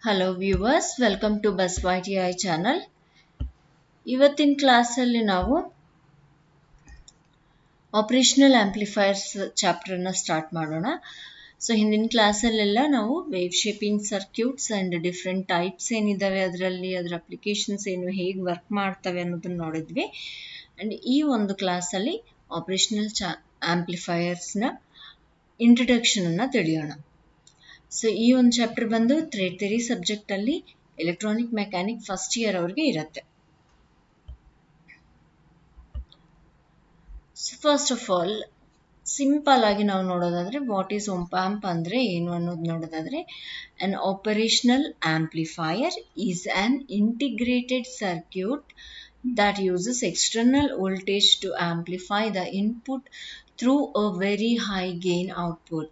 Hello viewers, welcome to bus YTI channel. ಇವತ್ತಿನ ಕ್ಲಾಸಲ್ಲಿ ನಾವು ಆಪರೇಷನಲ್ ಆಂಪ್ಲಿಫೈಯರ್ಸ್ ಚಾಪ್ಟರ್ನ ಸ್ಟಾರ್ಟ್ ಮಾಡೋಣ. ಸೊ ಹಿಂದಿನ ಕ್ಲಾಸಲ್ಲೆಲ್ಲ ನಾವು wave shaping circuits and different types ಏನಿದ್ದಾವೆ, ಅದರಲ್ಲಿ ಅದರ ಅಪ್ಲಿಕೇಶನ್ಸ್ ಏನು, ಹೇಗೆ ವರ್ಕ್ ಮಾಡ್ತವೆ ಅನ್ನೋದನ್ನು ನೋಡಿದ್ವಿ. ಆ್ಯಂಡ್ ಈ ಒಂದು ಕ್ಲಾಸಲ್ಲಿ ಆಪರೇಷನಲ್ ಆಂಪ್ಲಿಫೈಯರ್ಸ್ನ ಇಂಟ್ರಡಕ್ಷನನ್ನು ತಿಳಿಯೋಣ. ಸೊ ಈ ಒಂದು ಚಾಪ್ಟರ್ ಬಂದು ಥ್ರೆಡ್ ಥಿಯರಿ ಸಬ್ಜೆಕ್ಟಲ್ಲಿ ಎಲೆಕ್ಟ್ರಾನಿಕ್ ಮೆಕ್ಯಾನಿಕ್ ಫಸ್ಟ್ ಇಯರ್ ಅವ್ರಿಗೆ ಇರುತ್ತೆ. So first of all simple ಆಗಿ ನಾವು ನೋಡೋದಾದ್ರೆ ವಾಟ್ ಈಸ್ ಒಪ್ ಆಂಪ್ ಅಂದರೆ ಏನು ಅನ್ನೋದು ನೋಡೋದಾದ್ರೆ, an operational amplifier is an integrated circuit that uses external voltage to amplify the input through a very high gain output.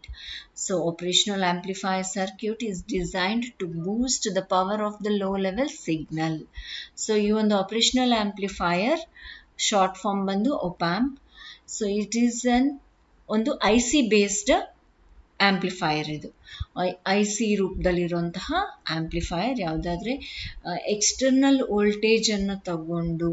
So operational amplifier circuit is designed to boost the power of the low level signal. So ಈ ಒಂದು operational amplifier short form ಬಂದು op amp. So it is ಒಂದು IC based amplifier. ಇದು IC ರೂಪದಲ್ಲಿರುವಂತಹ amplifier. ಯಾವುದಾದ್ರೆ external ವೋಲ್ಟೇಜನ್ನು ತಗೊಂಡು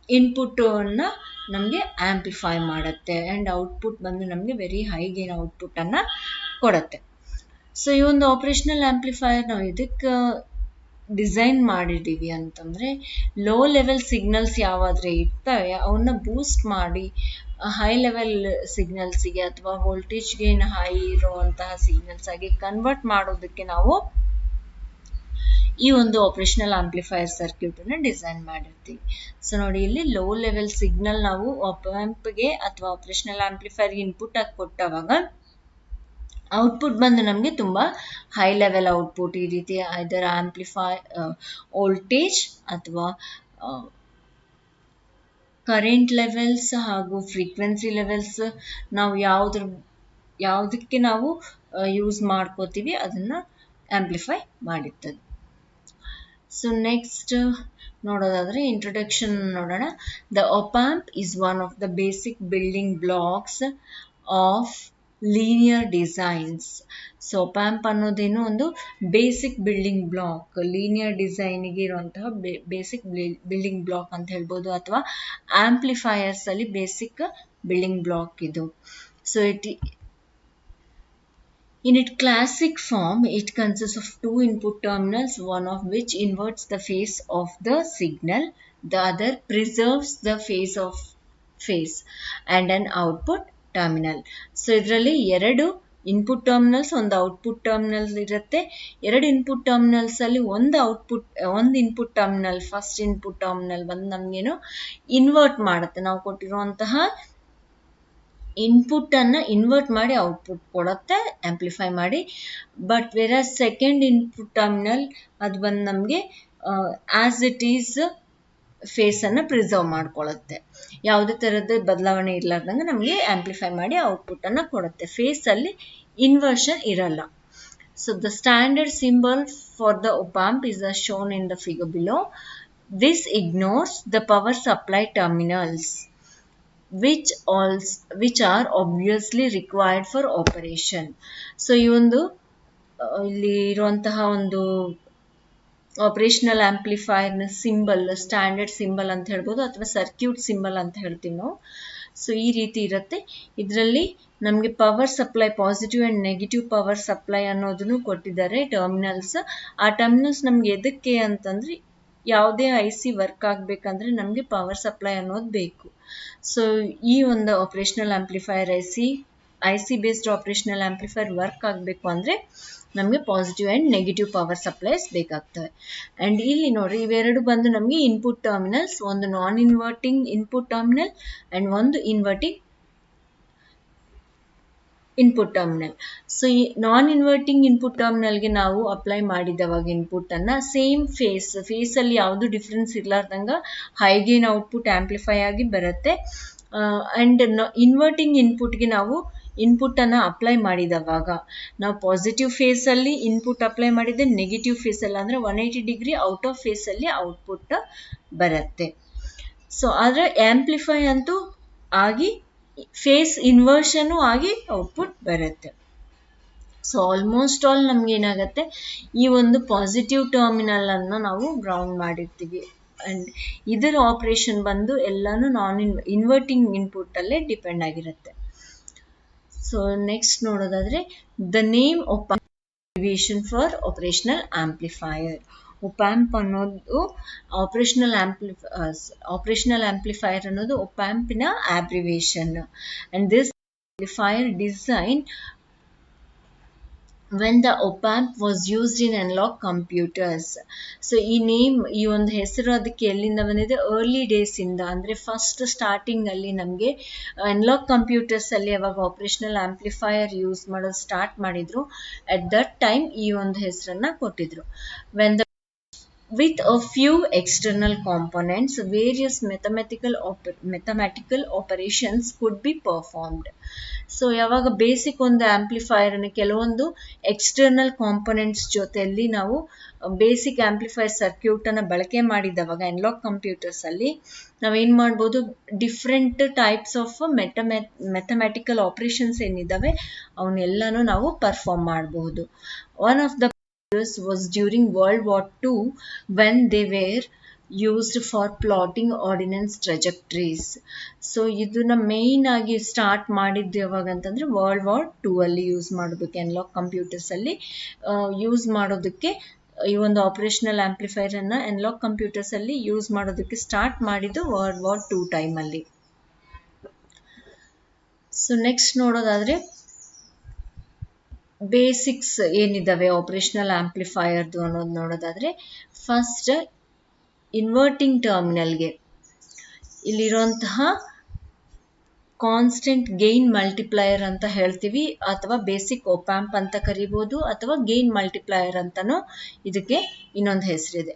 ಇನ್ಪುಟ್ಟನ್ನು ನಮಗೆ amplify ಮಾಡುತ್ತೆ and output ಬಂದು ನಮಗೆ ವೆರಿ ಹೈ ಗೇನ್ ಔಟ್ಪುಟ್ಟನ್ನು ಕೊಡುತ್ತೆ. ಸೊ ಈ ಒಂದು ಆಪರೇಷನಲ್ ಆಂಪ್ಲಿಫೈಯರ್ ನಾವು ಇದಕ್ಕೆ ಡಿಸೈನ್ ಮಾಡಿದ್ದೀವಿ ಅಂತಂದರೆ, ಲೋ ಲೆವೆಲ್ ಸಿಗ್ನಲ್ಸ್ ಯಾವಾದರೆ ಇರ್ತವೆ ಅವನ್ನ ಬೂಸ್ಟ್ ಮಾಡಿ ಹೈ ಲೆವೆಲ್ ಸಿಗ್ನಲ್ಸಿಗೆ ಅಥವಾ ವೋಲ್ಟೇಜ್ ಗೇನ್ ಹೈ ಇರುವಂತಹ ಸಿಗ್ನಲ್ಸ್ ಆಗಿ ಕನ್ವರ್ಟ್ ಮಾಡೋದಕ್ಕೆ ನಾವು ಈ ಒಂದು ಆಪರೇಷನಲ್ ಆಂಪ್ಲಿಫೈಯರ್ ಸರ್ಕ್ಯೂಟನ್ನು ಡಿಸೈನ್ ಮಾಡಿರ್ತೀವಿ. ಸೊ ನೋಡಿ, ಇಲ್ಲಿ ಲೋ ಲೆವೆಲ್ ಸಿಗ್ನಲ್ ನಾವು ಆಪ್ ಆಂಪ್ಗೆ ಅಥವಾ ಆಪರೇಷನಲ್ ಆಂಪ್ಲಿಫೈರ್ಗೆ ಇನ್ಪುಟ್ ಆಗಿ ಕೊಟ್ಟವಾಗ ಔಟ್ಪುಟ್ ಬಂದು ನಮಗೆ ತುಂಬ ಹೈ ಲೆವೆಲ್ ಔಟ್ಪುಟ್, ಈ ರೀತಿ ಐದರ್ ಆಂಪ್ಲಿಫೈ ವೋಲ್ಟೇಜ್ ಅಥವಾ ಕರೆಂಟ್ ಲೆವೆಲ್ಸ್ ಹಾಗೂ ಫ್ರೀಕ್ವೆನ್ಸಿ ಲೆವೆಲ್ಸ್ ನಾವು ಯಾವುದಕ್ಕೆ ನಾವು ಯೂಸ್ ಮಾಡ್ಕೋತೀವಿ ಅದನ್ನು ಆಂಪ್ಲಿಫೈ ಮಾಡಿರ್ತದೆ. ಸೊ ನೆಕ್ಸ್ಟ್ ನೋಡೋದಾದರೆ ಇಂಟ್ರೊಡಕ್ಷನ್ ನೋಡೋಣ. The op amp is one of the basic building blocks of linear designs. So op amp ಅನ್ನೋದೇನು ಒಂದು ಬೇಸಿಕ್ ಬಿಲ್ಡಿಂಗ್ ಬ್ಲಾಕ್, ಲೀನಿಯರ್ ಡಿಸೈನಿಗೆ ಇರುವಂತಹ ಬೇಸಿಕ್ ಬಿಲ್ಡಿಂಗ್ ಬ್ಲಾಕ್ ಅಂತ ಹೇಳ್ಬೋದು, ಅಥವಾ ಆಂಪ್ಲಿಫೈಯರ್ಸ್ ಅಲ್ಲಿ ಬೇಸಿಕ್ ಬಿಲ್ಡಿಂಗ್ ಬ್ಲಾಕ್ ಇದು. So in its classic form, it consists of two input terminals, one of which inverts the phase of the signal, the other preserves the phase and an output terminal. So ಇದರಲ್ಲಿ ಎರಡು input terminals, ಒಂದು output terminals ಇರುತ್ತೆ. ಎರಡು input terminals ಅಲ್ಲಿ ಒಂದು input terminal, first input terminal ಬಂದು ನಮಗೇನು invert ಮಾಡುತ್ತೆ, ನಾವು ಕೊಟ್ಟಿರುವಂತಹ ಇನ್ಪುಟ್ ಅನ್ನು ಇನ್ವರ್ಟ್ ಮಾಡಿ ಔಟ್ಪುಟ್ ಕೊಡುತ್ತೆ ಆಂಪ್ಲಿಫೈ ಮಾಡಿ. ಬಟ್ ವೆರಾಸ್ ಸೆಕೆಂಡ್ ಇನ್ಪುಟ್ ಟರ್ಮಿನಲ್ ಅದು ಬಂದು ನಮಗೆ ಆಸ್ ಇಟ್ ಈಸ್ ಫೇಸನ್ನು ಪ್ರಿಸರ್ವ್ ಮಾಡ್ಕೊಳ್ಳುತ್ತೆ, ಯಾವುದೇ ಥರದ ಬದಲಾವಣೆ ಇರಲಾರ್ದಂಗೆ ನಮಗೆ ಆಂಪ್ಲಿಫೈ ಮಾಡಿ ಔಟ್ಪುಟ್ಟನ್ನು ಕೊಡುತ್ತೆ. ಫೇಸಲ್ಲಿ ಇನ್ವರ್ಷನ್ ಇರಲ್ಲ. So the standard symbol for the op amp is as shown in the figure below. This ignores the power supply terminals which are obviously required for operation. So ಈ ಒಂದು ಇಲ್ಲಿ ಇರುವಂತಹ ಒಂದು ಆಪರೇಷನಲ್ ಆಂಪ್ಲಿಫೈಯರ್ನ symbol, standard symbol ಅಂತ ಹೇಳ್ಬೋದು ಅಥವಾ circuit symbol ಅಂತ ಹೇಳ್ತೀವಿ ನಾವು. ಸೊ ಈ ರೀತಿ ಇರುತ್ತೆ. ಇದರಲ್ಲಿ ನಮಗೆ power supply, positive and negative power supply ಅನ್ನೋದನ್ನು ಕೊಟ್ಟಿದ್ದಾರೆ ಟರ್ಮಿನಲ್ಸ್. ಆ ಟರ್ಮಿನಲ್ಸ್ ನಮ್ಗೆ ಎದಕ್ಕೆ ಅಂತಂದರೆ, ಯಾವುದೇ IC ವರ್ಕ್ ಆಗಬೇಕಂದ್ರೆ ನಮಗೆ ಪವರ್ ಸಪ್ಲೈ ಅನ್ನೋದು ಬೇಕು. ಸೊ ಈ ಒಂದು operational amplifier IC based operational amplifier work ಆಗಬೇಕು ಅಂದರೆ ನಮಗೆ positive and negative power supplies ಬೇಕಾಗ್ತವೆ. ಆ್ಯಂಡ್ ಇಲ್ಲಿ ನೋಡ್ರಿ, ಇವೆರಡು ಬಂದು ನಮಗೆ ಇನ್ಪುಟ್ ಟರ್ಮಿನಲ್ಸ್, ಒಂದು non inverting input terminal and ಒಂದು ಇನ್ವರ್ಟಿಂಗ್ ಇನ್ಪುಟ್ ಟರ್ಮಿನಲ್. ಸೊ ಈ ನಾನ್ ಇನ್ವರ್ಟಿಂಗ್ ಇನ್ಪುಟ್ ಟರ್ಮಿನಲ್ಗೆ ನಾವು ಅಪ್ಲೈ ಮಾಡಿದವಾಗ ಇನ್ಪುಟ್ಟನ್ನು ಸೇಮ್ ಫೇಸಲ್ಲಿ ಯಾವುದು ಡಿಫ್ರೆನ್ಸ್ ಇರಲಾರ್ದಂಗೆ ಹೈ ಗೇನ್ ಔಟ್ಪುಟ್ ಆಂಪ್ಲಿಫೈ ಆಗಿ ಬರುತ್ತೆ. ಆ್ಯಂಡ್ ಇನ್ವರ್ಟಿಂಗ್ ಇನ್ಪುಟ್ಗೆ ನಾವು ಇನ್ಪುಟ್ಟನ್ನು ಅಪ್ಲೈ ಮಾಡಿದವಾಗ ನಾವು ಪಾಸಿಟಿವ್ ಫೇಸಲ್ಲಿ ಇನ್ಪುಟ್ ಅಪ್ಲೈ ಮಾಡಿದರೆ ನೆಗೆಟಿವ್ ಫೇಸಲ್ಲಿ ಅಂದರೆ 180 ಡಿಗ್ರಿ ಔಟ್ ಆಫ್ ಫೇಸಲ್ಲಿ ಔಟ್ಪುಟ್ ಬರುತ್ತೆ. ಸೊ ಆದರೆ ಆಂಪ್ಲಿಫೈ ಅಂತೂ ಆಗಿ ಫೇಸ್ ಇನ್ವರ್ಷನ್ನು ಆಗಿ ಔಟ್ಪುಟ್ ಬರುತ್ತೆ. ಸೊ ಆಲ್ಮೋಸ್ಟ್ ಆಲ್ ನಮ್ಗೆ ಏನಾಗುತ್ತೆ, ಈ ಒಂದು ಪಾಸಿಟಿವ್ ಟರ್ಮಿನಲ್ ಅನ್ನು ನಾವು ಗ್ರೌಂಡ್ ಮಾಡಿರ್ತೀವಿ. ಅಂಡ್ ಇದರ ಆಪರೇಷನ್ ಬಂದು ಎಲ್ಲಾನು ಇನ್ವರ್ಟಿಂಗ್ ಇನ್ಪುಟ್ ಅಲ್ಲೇ ಡಿಪೆಂಡ್ ಆಗಿರುತ್ತೆ. ಸೊ ನೆಕ್ಸ್ಟ್ ನೋಡೋದಾದ್ರೆ, the name abbreviation for operational amplifier. Op-amp ಅನ್ನೋದು ಆಪರೇಷನಲ್ ಆಂಪ್ಲಿಫೈಯರ್ ಅನ್ನೋದು ಒಪ್ಯಾಂಪಿನ abbreviation. And this amplifier design when the op-amp was used in analog computers. So ಈ ಒಂದು ಹೆಸರು ಅದಕ್ಕೆ ಎಲ್ಲಿಂದ ಬಂದಿದೆ, ಅರ್ಲಿ ಡೇಸ್ ಇಂದ, ಅಂದರೆ ಫಸ್ಟ್ ಸ್ಟಾರ್ಟಿಂಗ್ ಅಲ್ಲಿ ನಮಗೆ ಅನಲಾಗ್ ಕಂಪ್ಯೂಟರ್ಸ್ ಅಲ್ಲಿ ಯಾವಾಗ ಆಪರೇಷನಲ್ ಆಂಪ್ಲಿಫೈಯರ್ ಯೂಸ್ ಮಾಡೋದು ಸ್ಟಾರ್ಟ್ ಮಾಡಿದ್ರು, ಅಟ್ ದಟ್ ಟೈಮ್ ಈ ಒಂದು ಹೆಸರನ್ನ ಕೊಟ್ಟಿದ್ರು. When the with a few external components, various mathematical operations could be performed. So ಯಾವಾಗ ಬೇಸಿಕ್ ಒಂದು ಆಂಪ್ಲಿಫೈಯರ್ ಅನ್ನು ಕೆಲವೊಂದು ಎಕ್ಸ್ಟರ್ನಲ್ ಕಾಂಪೊನೆಂಟ್ಸ್ ಜೊತೆಯಲ್ಲಿ ನಾವು ಬೇಸಿಕ್ ಆಂಪ್ಲಿಫೈಯರ್ ಸರ್ಕ್ಯೂಟ್ ಅನ್ನು ಬಳಕೆ ಮಾಡಿದವಾಗ ಅನಲಾಗ್ ಕಂಪ್ಯೂಟರ್ಸ್ ಅಲ್ಲಿ ನಾವೇನ್ ಮಾಡ್ಬೋದು, different types of mathematical operations ಏನಿದಾವೆ ಅವನ್ನೆಲ್ಲಾನು ನಾವು ಪರ್ಫಾರ್ಮ್ ಮಾಡಬಹುದು. One of the was during World War II when they were used for plotting ordnance trajectories. So ಇದನ್ನ ಮೇನ್ ಆಗಿ ಸ್ಟಾರ್ಟ್ ಮಾಡಿದ್ದು ಯಾವಾಗ ಅಂತಂದ್ರೆ ವರ್ಲ್ಡ್ ವಾರ್ 2 ಅಲ್ಲಿ ಯೂಸ್ ಮಾಡೋದಕ್ಕೆ, ಅನಲಾಗ್ ಕಂಪ್ಯೂಟರ್ಸ್ ಅಲ್ಲಿ ಯೂಸ್ ಮಾಡೋದಕ್ಕೆ ಈ ಒಂದು ಆಪರೇಷನಲ್ ಆಂಪ್ಲಿಫೈಯರ್ ಅನ್ನ ಅನಲಾಗ್ ಕಂಪ್ಯೂಟರ್ಸ್ ಅಲ್ಲಿ ಯೂಸ್ ಮಾಡೋದಕ್ಕೆ ಸ್ಟಾರ್ಟ್ ಮಾಡಿದ್ದು ವರ್ಲ್ಡ್ ವಾರ್ 2 ಟೈಮ್ ಅಲ್ಲಿ. ಸೊ ನೆಕ್ಸ್ಟ್ ನೋಡೋದಾದ್ರೆ, ಬೇಸಿಕ್ಸ್ ಏನಿದಾವೆ ಆಪರೇಷನಲ್ ಆಂಪ್ಲಿಫೈಯರ್ದು ಅನ್ನೋದು ನೋಡೋದಾದ್ರೆ, ಫಸ್ಟ್ ಇನ್ವರ್ಟಿಂಗ್ ಟರ್ಮಿನಲ್ಗೆ ಇಲ್ಲಿರುವಂತಹ ಕಾನ್ಸ್ಟೆಂಟ್ ಗೇನ್ ಮಲ್ಟಿಪ್ಲೈಯರ್ ಅಂತ ಹೇಳ್ತೀವಿ, ಅಥವಾ ಬೇಸಿಕ್ ಒಪ್ಯಾಂಪ್ ಅಂತ ಕರಿಬಹುದು, ಅಥವಾ ಗೇನ್ ಮಲ್ಟಿಪ್ಲೈಯರ್ ಅಂತಾನೂ ಇದಕ್ಕೆ ಇನ್ನೊಂದು ಹೆಸರಿದೆ.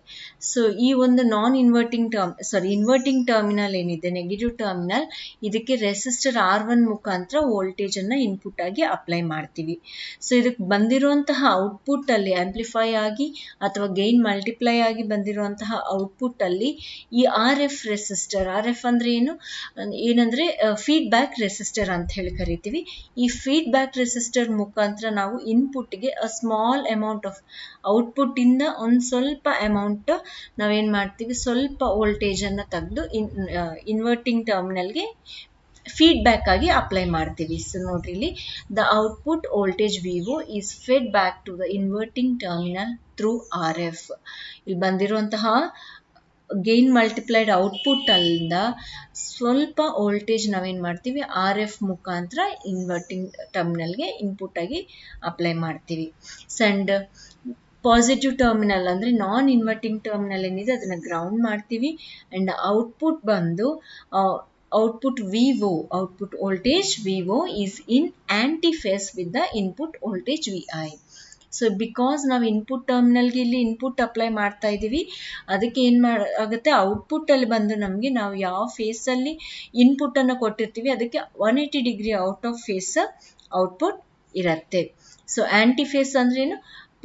ಸೊ ಈ ಒಂದು ಇನ್ವರ್ಟಿಂಗ್ ಟರ್ಮಿನಲ್ ಏನಿದೆ, ನೆಗೆಟಿವ್ ಟರ್ಮಿನಲ್, ಇದಕ್ಕೆ ರೆಸಿಸ್ಟರ್ R1 ಮುಖಾಂತರ ವೋಲ್ಟೇಜ್ ಅನ್ನ ಇನ್ಪುಟ್ ಆಗಿ ಅಪ್ಲೈ ಮಾಡ್ತೀವಿ. ಸೊ ಇದಕ್ಕೆ ಬಂದಿರುವಂತಹ ಔಟ್ಪುಟ್ ಅಲ್ಲಿ ಆಂಪ್ಲಿಫೈ ಆಗಿ ಅಥವಾ ಗೇನ್ ಮಲ್ಟಿಪ್ಲೈ ಆಗಿ ಬಂದಿರುವಂತಹ ಔಟ್ಪುಟ್ ಅಲ್ಲಿ ಈ RF ರೆಸಿಸ್ಟರ್, RF ಅಂದ್ರೆ ಏನಂದ್ರೆ ಫೀಡ್ಬ್ಯಾಕ್ ರೆಸಿಸ್ಟರ್ ಅಂತ ಹೇಳಿ ಕರಿತೀವಿ. ಈ ಫೀಡ್ಬ್ಯಾಕ್ ರೆಸಿಸ್ಟರ್ ಮುಖಾಂತರ ನಾವು ಇನ್ಪುಟ್ಗೆ a small amount of output ಇಂದ ಒಂದು ಸ್ವಲ್ಪ ಅಮೌಂಟ್ ನಾವೇನ್ ಮಾಡ್ತೀವಿ, ಸ್ವಲ್ಪ ವೋಲ್ಟೇಜ್ ಅನ್ನ ತೆಗೆದು ಇನ್ವರ್ಟಿಂಗ್ ಟರ್ಮಿನಲ್ಗೆ ಫೀಡ್ಬ್ಯಾಕ್ ಆಗಿ ಅಪ್ಲೈ ಮಾಡ್ತೀವಿ. ಸೊ ನೋಡ್ರಿ ಇಲ್ಲಿ, the output voltage VO is fed back to the inverting terminal through RF. ಇಲ್ಲಿ ಬಂದಿರುವಂತಹ ಗೇನ್ ಮಲ್ಟಿಪ್ಲೈಡ್ ಔಟ್ಪುಟ್ ಅಲ್ಲಿಂದ ಸ್ವಲ್ಪ ವೋಲ್ಟೇಜ್ ನಾವೇನ್ ಮಾಡ್ತೀವಿ, RF ಮುಖಾಂತರ ಇನ್ವರ್ಟಿಂಗ್ ಟರ್ಮಿನಲ್ಗೆ ಇನ್ಪುಟ್ ಆಗಿ ಅಪ್ಲೈ ಮಾಡ್ತೀವಿ. ಅಂಡ್ ಪಾಸಿಟಿವ್ ಟರ್ಮಿನಲ್ ಅಂದ್ರೆ ನಾನ್ ಇನ್ವರ್ಟಿಂಗ್ ಟರ್ಮಿನಲ್ ಏನಿದೆ ಅದನ್ನ ಗ್ರೌಂಡ್ ಮಾಡ್ತೀವಿ. ಅಂಡ್ ಔಟ್ಪುಟ್ ಬಂದು output voltage VO is in anti phase with the input voltage VI. So because ನಾವು ಇನ್ಪುಟ್ ಟರ್ಮಿನಲ್ಗೆ ಇಲ್ಲಿ ಇನ್ಪುಟ್ ಅಪ್ಲೈ ಮಾಡ್ತಾ ಇದ್ದೀವಿ, ಅದಕ್ಕೆ ಆಗುತ್ತೆ, ಔಟ್ಪುಟ್ ಅಲ್ಲಿ ಬಂದು ನಮಗೆ ನಾವು ಯಾವ ಫೇಸ್ ಅಲ್ಲಿ ಇನ್ಪುಟ್ ಅನ್ನು ಕೊಟ್ಟಿರ್ತೀವಿ ಅದಕ್ಕೆ 180 degree out of phase output ಇರುತ್ತೆ. ಸೊ ಆಂಟಿ ಫೇಸ್ ಅಂದ್ರೆ ಏನು,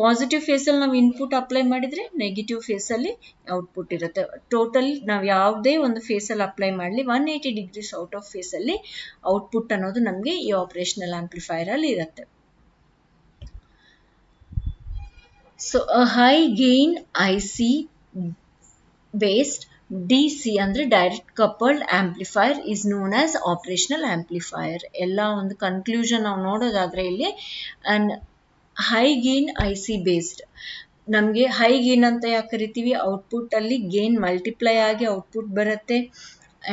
ಪಾಸಿಟಿವ್ ಫೇಸ್ ಅಲ್ಲಿ ನಾವು ಇನ್ಪುಟ್ ಅಪ್ಲೈ ಮಾಡಿದ್ರೆ ನೆಗೆಟಿವ್ ಫೇಸ್ ಅಲ್ಲಿ ಔಟ್ಪುಟ್ ಇರುತ್ತೆ. ಟೋಟಲ್ ನಾವು ಯಾವುದೇ ಒಂದು ಫೇಸ್ ಅಲ್ಲಿ ಅಪ್ಲೈ ಮಾಡಲಿ 180 ಡಿಗ್ರೀಸ್ ಔಟ್ ಆಫ್ ಫೇಸ್ ಅಲ್ಲಿ ಔಟ್ಪುಟ್ ಅನ್ನೋದು ನಮಗೆ ಈ ಆಪರೇಷನಲ್ ಆಂಪ್ಲಿಫೈಯರ್ ಅಲ್ಲಿ ಇರುತ್ತೆ. So a high gain IC based DC ಅಂದ್ರೆ direct coupled amplifier is known as operational amplifier. ಎಲ್ಲ ಒಂದು ಕನ್ಕ್ಲೂಷನ್ ನಾವು ನೋಡೋದಾದ್ರೆ ಇಲ್ಲಿ ಹೈ ಗೇನ್ IC ಬೇಸ್ಡ್, ನಮಗೆ ಹೈ ಗೇನ್ ಅಂತ ಯಾಕೆ ಕರಿತೀವಿ, ಔಟ್ಪುಟ್ ಅಲ್ಲಿ ಗೇನ್ ಮಲ್ಟಿಪ್ಲೈ ಆಗಿ ಔಟ್ಪುಟ್ ಬರುತ್ತೆ.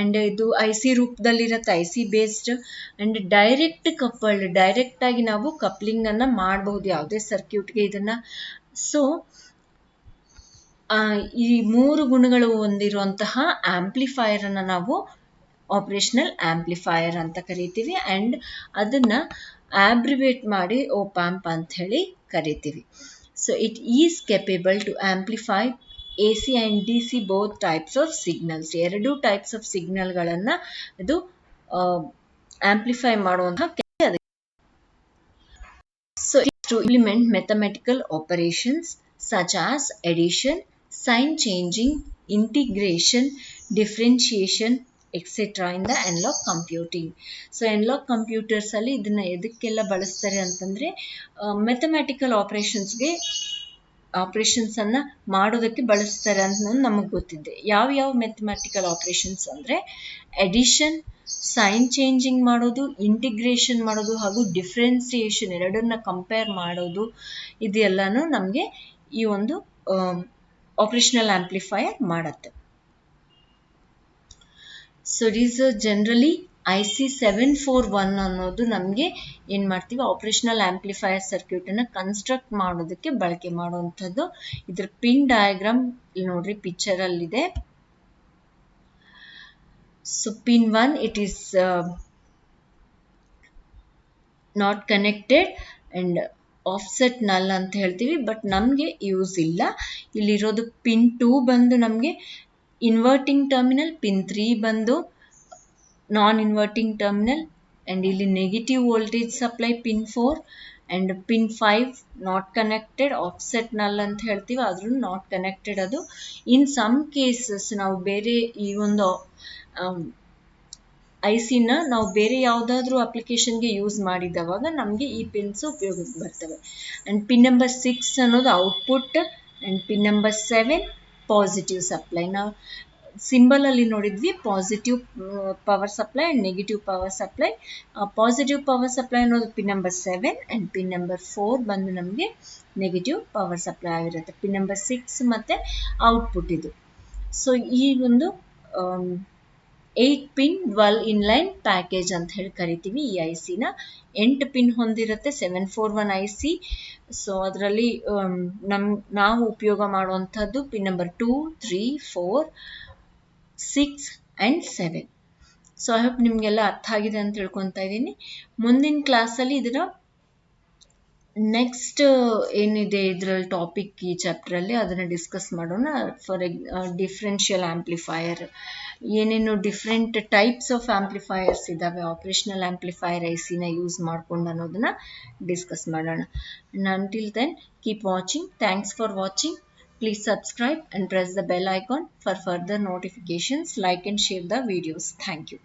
ಅಂಡ್ ಇದು IC ರೂಪದಲ್ಲಿರುತ್ತೆ, IC based. And direct coupled, direct ಆಗಿ ನಾವು ಕಪ್ಲಿಂಗ್ ಅನ್ನ ಮಾಡಬಹುದು ಯಾವುದೇ ಸರ್ಕ್ಯೂಟ್ಗೆ ಇದನ್ನ. ಸೊ ಈ ಮೂರು ಗುಣಗಳು ಹೊಂದಿರುವಂತಹ ಆಂಪ್ಲಿಫೈಯರ್ ಅನ್ನ ನಾವು ಆಪರೇಷನಲ್ ಆಂಪ್ಲಿಫೈಯರ್ ಅಂತ ಕರಿತೀವಿ. ಅಂಡ್ ಅದನ್ನ ಆಬ್ರಿವೇಟ್ ಮಾಡಿ ಒಪ್ಯಾಂಪ್ ಅಂತ ಹೇಳಿ ಕರಿತೀವಿ. So it is capable to amplify AC and DC both types of signals. ಎರಡು ಟೈಪ್ಸ್ ಆಫ್ ಸಿಗ್ನಲ್ಗಳನ್ನ ಇದು ಆಂಪ್ಲಿಫೈ ಮಾಡುವಂತಹ. So to implement mathematical operations such as addition, sign changing, integration, differentiation, etcetera in the analog computing. So analog computers ಅಲ್ಲಿ ಇದನ್ನ ಎದಕ್ಕೆಲ್ಲ ಬಳಸ್ತಾರೆ ಅಂತಂದ್ರೆ mathematical operations ಅನ್ನ ಮಾಡೋದಕ್ಕೆ ಬಳಸ್ತಾರೆ ಅಂತ ನಮಗೆ ಗೊತ್ತಿದೆ. ಯಾವ ಮ್ಯಾಥಮೆಟಿಕಲ್ ಆಪರೇಷನ್ಸ್ ಅಂದ್ರೆ ಎಡಿಷನ್, ಸೈನ್ ಚೇಂಜಿಂಗ್ ಮಾಡೋದು, ಇಂಟಿಗ್ರೇಷನ್ ಮಾಡೋದು ಹಾಗೂ ಡಿಫ್ರೆನ್ಸಿಯೇಷನ್ ಎರಡನ್ನ ಕಂಪೇರ್ ಮಾಡೋದು, ಇದೆಲ್ಲಾನು ನಮಗೆ ಈ ಒಂದು ಆಪರೇಷನಲ್ ಆಂಪ್ಲಿಫೈಯರ್ ಮಾಡುತ್ತೆ. So it is generally IC 741 ಅನ್ನೋದು ನಮಗೆ ಏನು ಮಾಡ್ತೀವಿ, ಆಪರೇಷನಲ್ ಆಂಪ್ಲಿಫೈಯರ್ ಸರ್ಕ್ಯೂಟ್ ಅನ್ನು ಕನ್ಸ್ಟ್ರಕ್ಟ್ ಮಾಡೋದಕ್ಕೆ ಬಳಕೆ ಮಾಡುವಂಥದ್ದು. ಇದ್ರ ಪಿನ್ ಡಯಾಗ್ರಾಮ್ ಇಲ್ಲಿ ನೋಡ್ರಿ ಪಿಕ್ಚರ್ ಅಲ್ಲಿದೆ. So pin 1 it is not connected and offset ನಲ್ ಅಂತ ಹೇಳ್ತೀವಿ, ಬಟ್ ನಮಗೆ ಯೂಸ್ ಇಲ್ಲ. ಇಲ್ಲಿರೋದು ಪಿನ್ 2 ಬಂದು ನಮಗೆ ಇನ್ವರ್ಟಿಂಗ್ ಟರ್ಮಿನಲ್, ಪಿನ್ 3 ಬಂದು ನಾನ್ ಇನ್ವರ್ಟಿಂಗ್ ಟರ್ಮಿನಲ್, ಅಂಡ್ ಇಲ್ಲಿ negative voltage supply pin 4 and pin 5 not connected, offset ನಲ್ ಅಂತ ಹೇಳ್ತೀವಿ, ಆದ್ರೂ ನಾಟ್ ಕನೆಕ್ಟೆಡ್. ಅದು ಇನ್ ಸಮ್ ಕೇಸಸ್ ನಾವು ಬೇರೆ ಈ ಒಂದು ಐಸಿನ ನಾವು ಬೇರೆ ಯಾವುದಾದ್ರೂ ಅಪ್ಲಿಕೇಶನ್ಗೆ ಯೂಸ್ ಮಾಡಿದವಾಗ ನಮಗೆ ಈ ಪಿನ್ಸ್ ಉಪಯೋಗಕ್ಕೆ ಬರ್ತವೆ. ಅಂಡ್ ಪಿನ್ ನಂಬರ್ 6 ಅನ್ನೋದು output and pin number 7 positive supply. ನಾವು ಸಿಂಬಲ್ ಅಲ್ಲಿ ನೋಡಿದ್ವಿ positive power supply and negative power supply. Positive power supply ಅನ್ನೋದು pin number 7 and pin number 4 ಬಂದು ನಮಗೆ ನೆಗೆಟಿವ್ ಪವರ್ ಸಪ್ಲೈ ಆಗಿರುತ್ತೆ. ಪಿನ್ ನಂಬರ್ 6 ಮತ್ತೆ ಔಟ್ಪುಟ್ ಇದು. ಸೊ ಈ ಒಂದು 8 ಪಿನ್ ಡ್ವಲ್ ಇನ್ಲೈನ್ ಪ್ಯಾಕೇಜ್ ಅಂತ ಹೇಳಿ ಕರಿತೀವಿ ಈ ಐಸಿನ. 8 ಪಿನ್ ಹೊಂದಿರುತ್ತೆ 741 ಐಸಿ. ಸೊ ಅದರಲ್ಲಿ ನಾವು ಉಪಯೋಗ ಮಾಡುವಂಥದ್ದು pin number 2, 3, 4, 6 and 7. So I hope ನಿಮಗೆಲ್ಲ ಅರ್ಥ ಆಗಿದೆ ಅಂತ ತಿಳ್ಕೊತಾ ಇದ್ದೀನಿ. ಮುಂದಿನ ಕ್ಲಾಸಲ್ಲಿ ಇದರ ನೆಕ್ಸ್ಟ್ ಏನಿದೆ ಇದರಲ್ಲಿ ಟಾಪಿಕ್ ಈ ಚಾಪ್ಟ್ರಲ್ಲಿ ಅದನ್ನು ಡಿಸ್ಕಸ್ ಮಾಡೋಣ. ಫಾರ್ ಡಿಫ್ರೆನ್ಷಿಯಲ್ ಆಂಪ್ಲಿಫೈಯರ್ ಏನೇನು ಡಿಫ್ರೆಂಟ್ ಟೈಪ್ಸ್ ಆಫ್ ಆಂಪ್ಲಿಫೈಯರ್ಸ್ ಇದ್ದಾವೆ ಆಪರೇಷನಲ್ ಆಂಪ್ಲಿಫೈಯರ್ ಐಸಿನ ಯೂಸ್ ಮಾಡ್ಕೊಂಡು ಅನ್ನೋದನ್ನ ಡಿಸ್ಕಸ್ ಮಾಡೋಣ. Until then keep watching. Thanks for watching. Please subscribe and press the bell icon for further notifications. Like and share the videos. Thank you.